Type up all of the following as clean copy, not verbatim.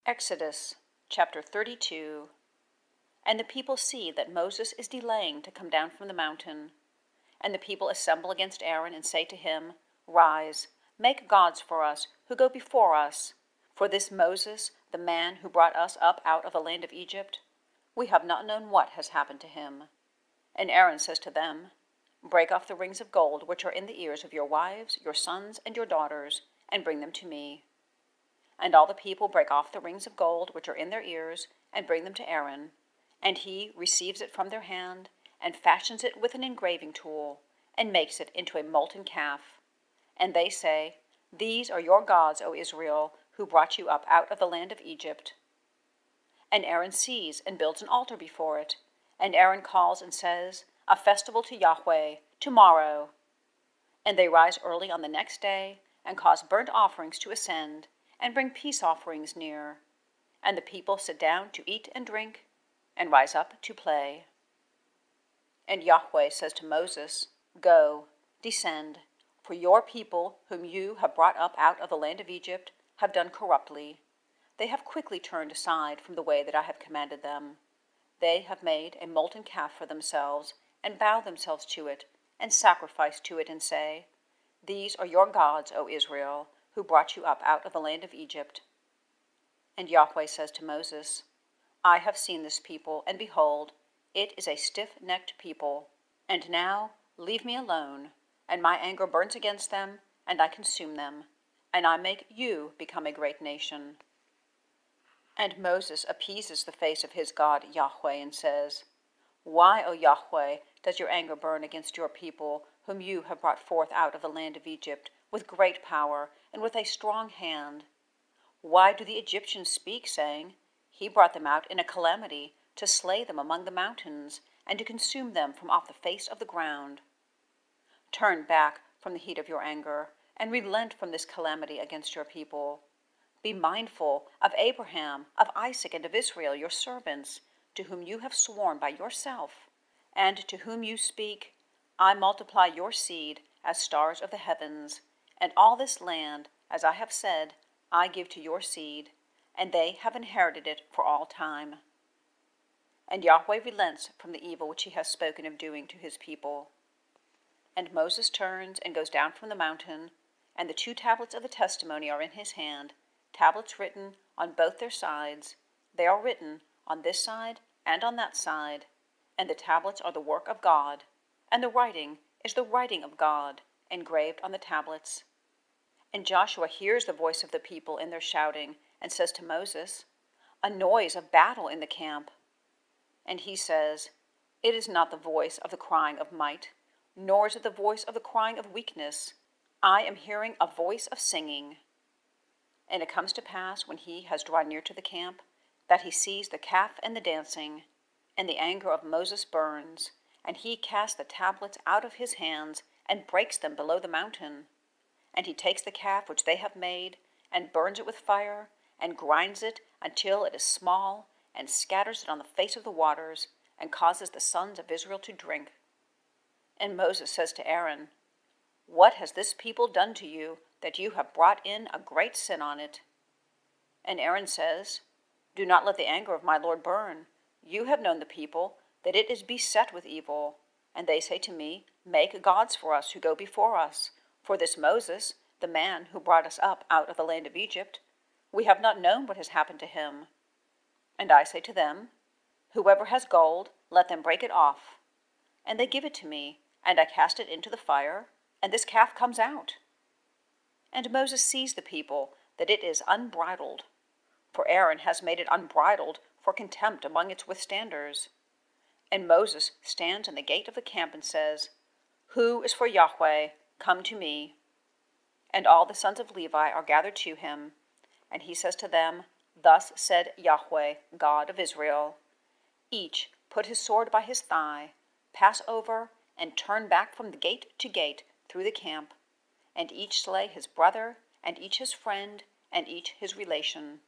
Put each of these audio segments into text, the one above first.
Exodus chapter 32. And the people see that Moses is delaying to come down from the mountain. And the people assemble against Aaron and say to him, Rise, make gods for us, who go before us. For this Moses, the man who brought us up out of the land of Egypt, we have not known what has happened to him. And Aaron says to them, Break off the rings of gold which are in the ears of your wives, your sons, and your daughters, and bring them to me. And all the people break off the rings of gold which are in their ears, and bring them to Aaron. And he receives it from their hand, and fashions it with an engraving tool, and makes it into a molten calf. And they say, These are your gods, O Israel, who brought you up out of the land of Egypt. And Aaron sees and builds an altar before it. And Aaron calls and says, A festival to Yahweh, tomorrow. And they rise early on the next day, and cause burnt offerings to ascend, and bring peace offerings near. And the people sit down to eat and drink, and rise up to play. And Yahweh says to Moses, Go, descend, for your people, whom you have brought up out of the land of Egypt, have done corruptly. They have quickly turned aside from the way that I have commanded them. They have made a molten calf for themselves, and bow themselves to it, and sacrifice to it, and say, These are your gods, O Israel, who brought you up out of the land of Egypt. And Yahweh says to Moses, I have seen this people, and behold, it is a stiff-necked people. And now leave me alone, and my anger burns against them, and I consume them, and I make you become a great nation. And Moses appeases the face of his God Yahweh, and says, Why, O Yahweh, does your anger burn against your people, whom you have brought forth out of the land of Egypt, with great power, and with a strong hand? Why do the Egyptians speak, saying, He brought them out in a calamity, to slay them among the mountains, and to consume them from off the face of the ground? Turn back from the heat of your anger, and relent from this calamity against your people. Be mindful of Abraham, of Isaac, and of Israel, your servants, to whom you have sworn by yourself, and to whom you speak, I multiply your seed as stars of the heavens, and all this land, as I have said, I give to your seed, and they have inherited it for all time. And Yahweh relents from the evil which he has spoken of doing to his people. And Moses turns and goes down from the mountain, and the 2 tablets of the testimony are in his hand, tablets written on both their sides. They are written on this side and on that side, and the tablets are the work of God, and the writing is the writing of God, engraved on the tablets. And Joshua hears the voice of the people in their shouting, and says to Moses, A noise of battle in the camp. And he says, It is not the voice of the crying of might, nor is it the voice of the crying of weakness. I am hearing a voice of singing. And it comes to pass, when he has drawn near to the camp, that he sees the calf and the dancing, and the anger of Moses burns, and he casts the tablets out of his hands, and breaks them below the mountain. And he takes the calf which they have made, and burns it with fire, and grinds it until it is small, and scatters it on the face of the waters, and causes the sons of Israel to drink. And Moses says to Aaron, What has this people done to you, that you have brought in a great sin on it? And Aaron says, Do not let the anger of my Lord burn. You have known the people, that it is beset with evil. And they say to me, Make gods for us who go before us. For this Moses, the man who brought us up out of the land of Egypt, we have not known what has happened to him. And I say to them, Whoever has gold, let them break it off. And they give it to me, and I cast it into the fire, and this calf comes out. And Moses sees the people, that it is unbridled. For Aaron has made it unbridled for contempt among its withstanders. And Moses stands in the gate of the camp and says, Who is for Yahweh? Come to me. And all the sons of Levi are gathered to him. And he says to them, Thus said Yahweh, God of Israel, Each put his sword by his thigh, pass over, and turn back from the gate to gate through the camp, and each slay his brother, and each his friend, and each his relation.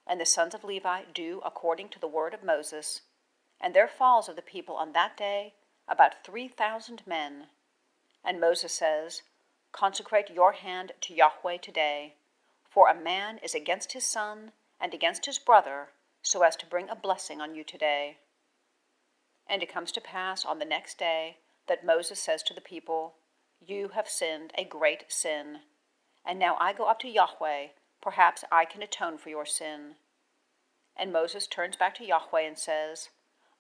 And the sons of Levi do according to the word of Moses. And there falls of the people on that day about 3,000 men. And Moses says, Consecrate your hand to Yahweh today, for a man is against his son, and against his brother, so as to bring a blessing on you today. And it comes to pass on the next day that Moses says to the people, You have sinned a great sin, and now I go up to Yahweh, perhaps I can atone for your sin. And Moses turns back to Yahweh and says,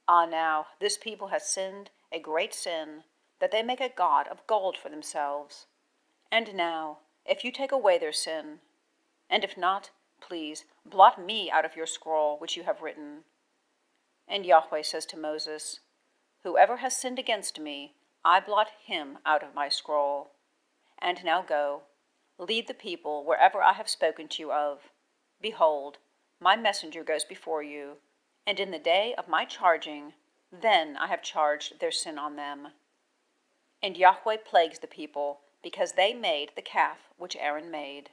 Ah, now this people has sinned a great sin, that they make a god of gold for themselves. And now, if you take away their sin, and if not, please blot me out of your scroll which you have written. And Yahweh says to Moses, Whoever has sinned against me, I blot him out of my scroll. And now go, lead the people wherever I have spoken to you of. Behold, my messenger goes before you, and in the day of my charging, then I have charged their sin on them. And Yahweh plagues the people, because they made the calf which Aaron made.